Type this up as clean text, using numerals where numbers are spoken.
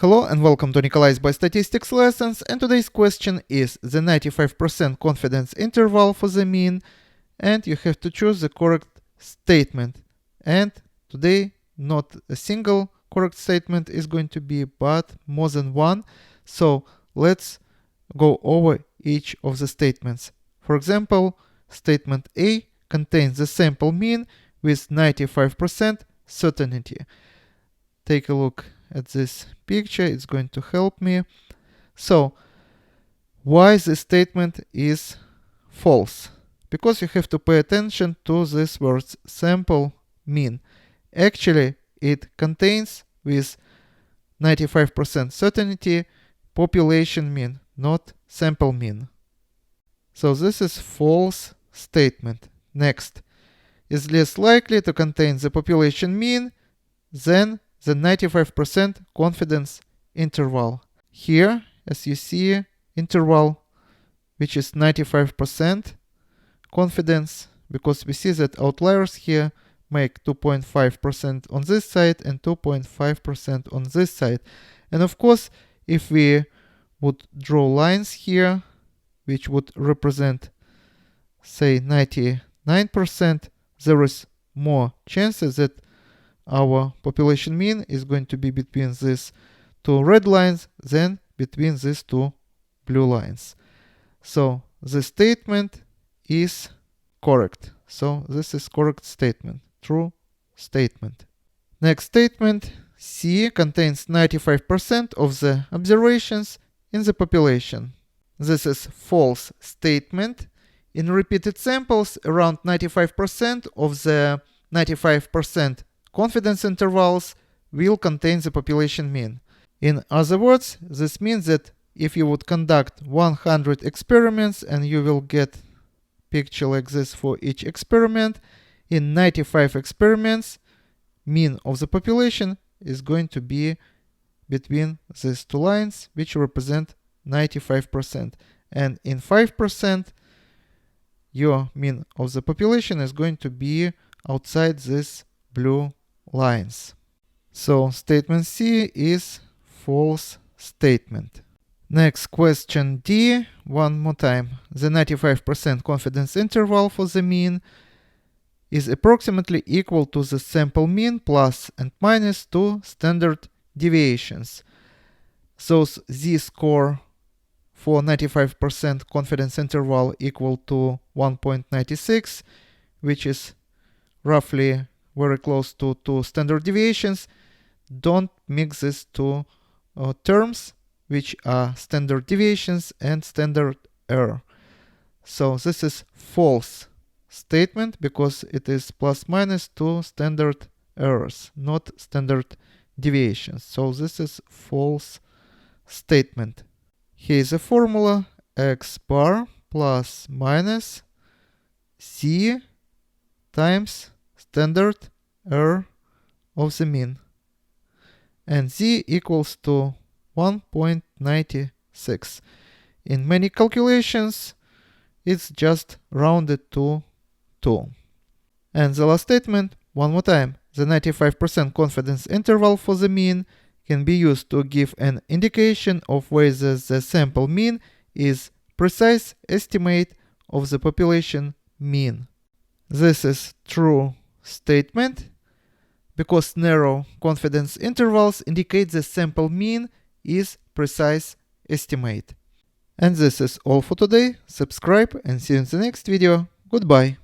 Hello and welcome to Nikolay's Biostatistics lessons, and today's question is the 95% confidence interval for the mean, and you have to choose the correct statement. And today not a single correct statement is going to be, but more than one. So let's go over each of the statements. For example, statement A contains the sample mean with 95% certainty. Take a look at this picture, it's going to help me. So, why this statement is false? Because you have to pay attention to this word sample mean. Actually, it contains with 95% certainty population mean, not sample mean. So this is false statement. Next, is less likely to contain the population mean than the 95% confidence interval. Here, as you see, interval which is 95% confidence, because we see that outliers here make 2.5% on this side and 2.5% on this side. And of course, if we would draw lines here, which would represent, say, 99%, there is more chances that our population mean is going to be between these two red lines than between these two blue lines. So the statement is correct. So this is correct statement, true statement. Next statement, C contains 95% of the observations in the population. This is false statement. In repeated samples, around 95% of the 95% confidence intervals will contain the population mean. In other words, this means that if you would conduct 100 experiments and you will get picture like this for each experiment, in 95 experiments, mean of the population is going to be between these two lines, which represent 95%. And in 5%, your mean of the population is going to be outside this blue lines. So statement C is false statement. Next question D, one more time. The 95% confidence interval for the mean is approximately equal to the sample mean plus and minus 2 standard deviations. So z-score for 95% confidence interval equal to 1.96, which is roughly very close to 2 standard deviations. Don't mix these two terms, which are standard deviations and standard error. So this is false statement because it is plus minus 2 standard errors, not standard deviations. So this is false statement. Here is a formula: x bar plus minus c times standard error of the mean, and z equals to 1.96. In many calculations, it's just rounded to 2. And the last statement, one more time. The 95% confidence interval for the mean can be used to give an indication of whether the sample mean is precise estimate of the population mean. This is true statement because narrow confidence intervals indicate the sample mean is precise estimate. And this is all for today. Subscribe and see you in the next video. Goodbye.